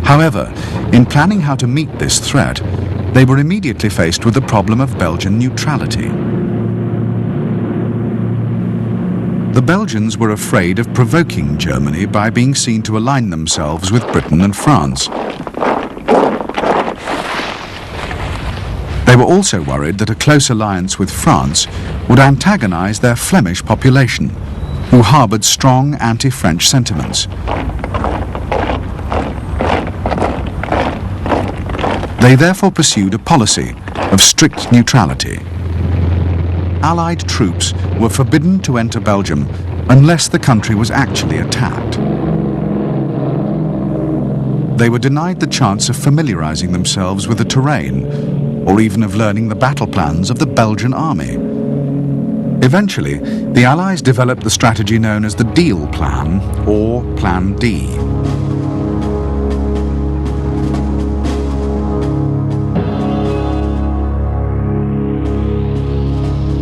However, in planning how to meet this threat, they were immediately faced with the problem of Belgian neutrality. The Belgians were afraid of provoking Germany by being seen to align themselves with Britain and France. They were also worried that a close alliance with France would antagonize their Flemish population, who harbored strong anti-French sentiments. They therefore pursued a policy of strict neutrality. Allied troops were forbidden to enter Belgium unless the country was actually attacked. They were denied the chance of familiarizing themselves with the terrain, or even of learning the battle plans of the Belgian army. Eventually, the Allies developed the strategy known as the Deal Plan, or Plan D.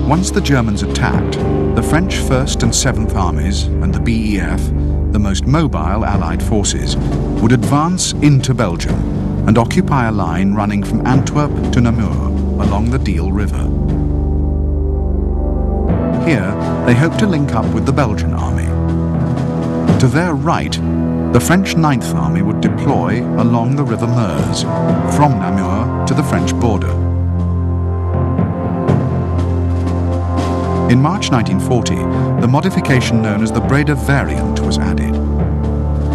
Once the Germans attacked, the French 1st and 7th Armies and the BEF, the most mobile Allied forces, would advance into Belgium and occupy a line running from Antwerp to Namur along the Deal River. Here, they hoped to link up with the Belgian army. To their right, the French 9th Army would deploy along the River Meuse, from Namur to the French border. In March 1940, the modification known as the Breda variant was added.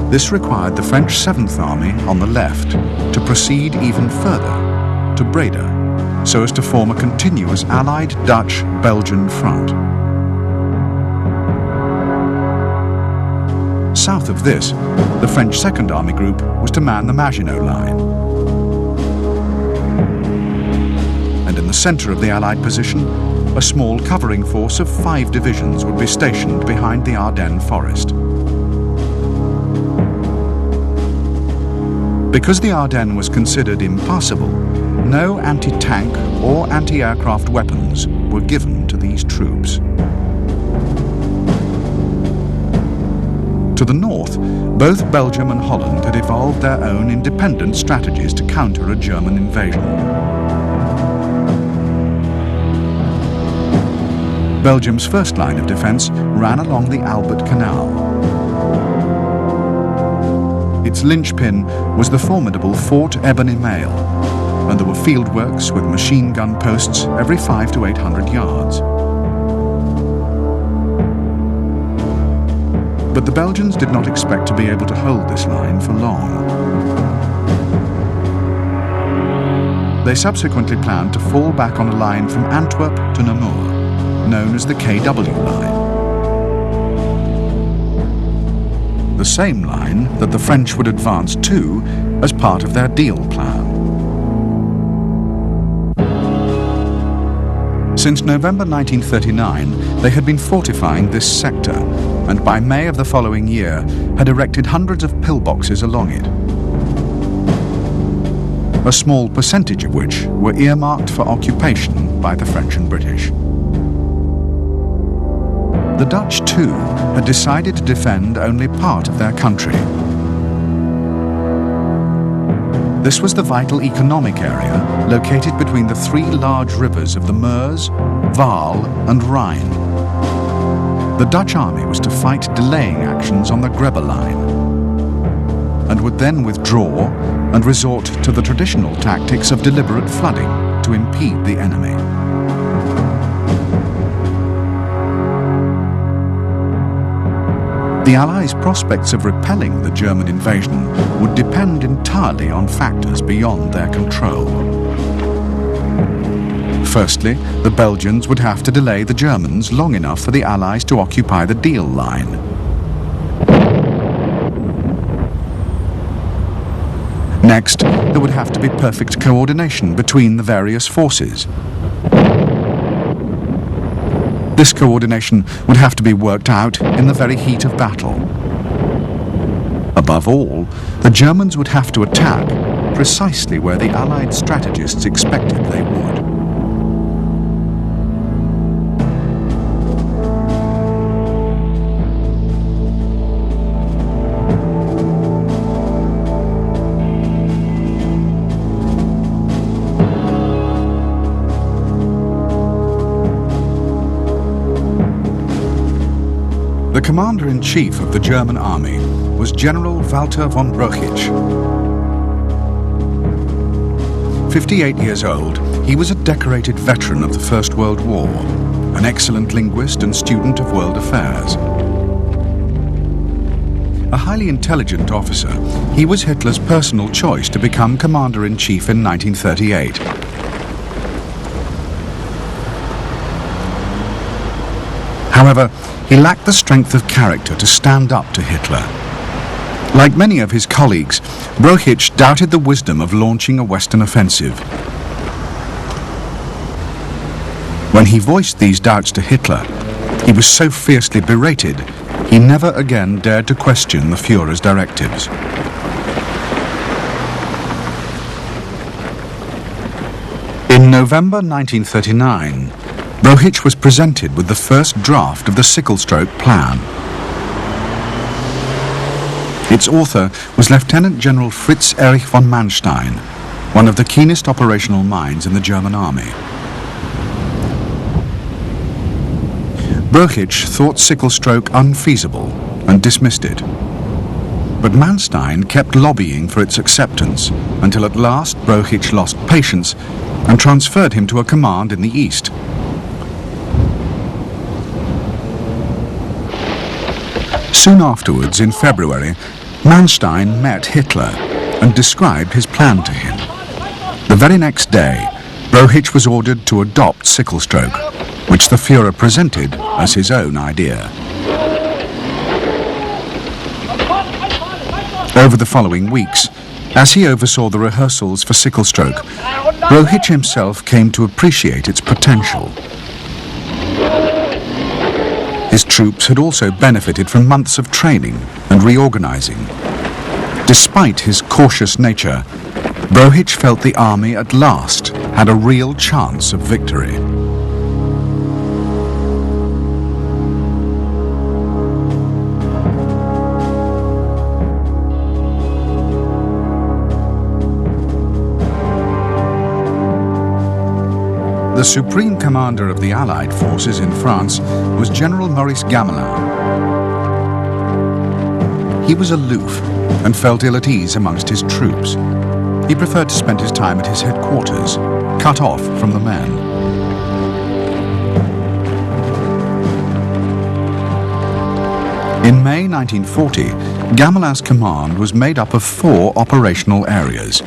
This required the French 7th Army on the left to proceed even further to Breda, so as to form a continuous Allied Dutch-Belgian front. South of this, the French 2nd Army Group was to man the Maginot Line. And in the centre of the Allied position, a small covering force of 5 divisions would be stationed behind the Ardennes forest. Because the Ardennes was considered impassable, no anti-tank or anti-aircraft weapons were given to these troops. To the north, both Belgium and Holland had evolved their own independent strategies to counter a German invasion. Belgium's first line of defence ran along the Albert Canal. Its linchpin was the formidable Fort Ebony Mail, and there were fieldworks with machine gun posts every 500 to 800 yards. But the Belgians did not expect to be able to hold this line for long. They subsequently planned to fall back on a line from Antwerp to Namur, known as the KW line. The same line that the French would advance to as part of their Deal Plan. Since November 1939, they had been fortifying this sector, and by May of the following year had erected hundreds of pillboxes along it, a small percentage of which were earmarked for occupation by the French and British. The Dutch, too, had decided to defend only part of their country. This was the vital economic area located between the 3 large rivers of the Meuse, Waal and Rhine. The Dutch army was to fight delaying actions on the Grebbe line, and would then withdraw and resort to the traditional tactics of deliberate flooding to impede the enemy. The Allies' prospects of repelling the German invasion would depend entirely on factors beyond their control. Firstly, the Belgians would have to delay the Germans long enough for the Allies to occupy the Deal Line. Next, there would have to be perfect coordination between the various forces. This coordination would have to be worked out in the very heat of battle. Above all, the Germans would have to attack precisely where the Allied strategists expected they would. The commander-in-chief of the German army was General Walter von Brochich. 58 years old, he was a decorated veteran of the First World War, an excellent linguist and student of world affairs. A highly intelligent officer, he was Hitler's personal choice to become commander-in-chief in 1938. However, he lacked the strength of character to stand up to Hitler. Like many of his colleagues, Brochich doubted the wisdom of launching a Western offensive. When he voiced these doubts to Hitler, he was so fiercely berated, he never again dared to question the Führer's directives. In November 1939, Brochich was presented with the first draft of the sickle-stroke plan. Its author was Lieutenant General Fritz Erich von Manstein, one of the keenest operational minds in the German army. Brochich thought sickle-stroke unfeasible and dismissed it. But Manstein kept lobbying for its acceptance until at last Brochich lost patience and transferred him to a command in the east. Soon afterwards, in February, Manstein met Hitler and described his plan to him. The very next day, Brochich was ordered to adopt sickle-stroke, which the Führer presented as his own idea. Over the following weeks, as he oversaw the rehearsals for sickle-stroke, Brochich himself came to appreciate its potential. His troops had also benefited from months of training and reorganizing. Despite his cautious nature, Brochich felt the army at last had a real chance of victory. The supreme commander of the Allied forces in France was General Maurice Gamelin. He was aloof and felt ill at ease amongst his troops. He preferred to spend his time at his headquarters, cut off from the men. In May 1940, Gamelin's command was made up of 4 operational areas.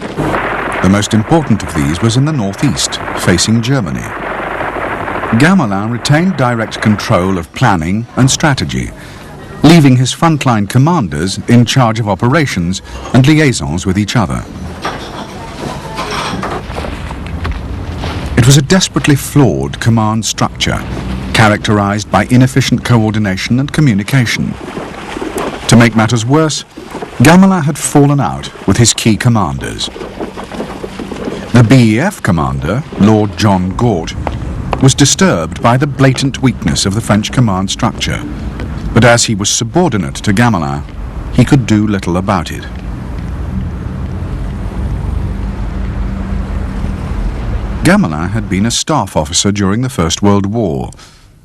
The most important of these was in the northeast, facing Germany. Gamelin retained direct control of planning and strategy, leaving his frontline commanders in charge of operations and liaisons with each other. It was a desperately flawed command structure, characterized by inefficient coordination and communication. To make matters worse, Gamelin had fallen out with his key commanders. The BEF commander, Lord John Gort, was disturbed by the blatant weakness of the French command structure, but as he was subordinate to Gamelin, he could do little about it. Gamelin had been a staff officer during the First World War,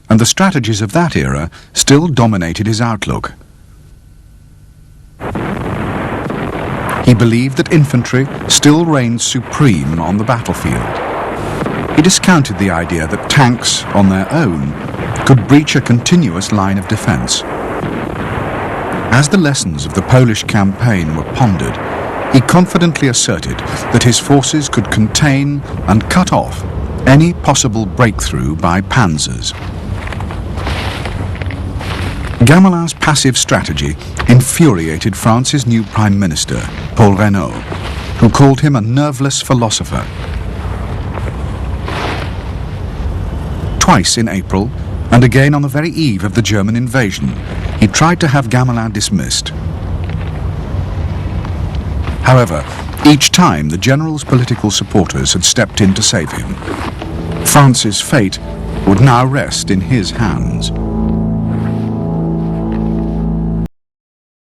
and the strategies of that era still dominated his outlook. He believed that infantry still reigned supreme on the battlefield. He discounted the idea that tanks, on their own, could breach a continuous line of defense. As the lessons of the Polish campaign were pondered, he confidently asserted that his forces could contain and cut off any possible breakthrough by panzers. Gamelin's passive strategy infuriated France's new Prime Minister, Paul Reynaud, who called him a nerveless philosopher. Twice in April, and again on the very eve of the German invasion, he tried to have Gamelin dismissed. However, each time the general's political supporters had stepped in to save him. France's fate would now rest in his hands.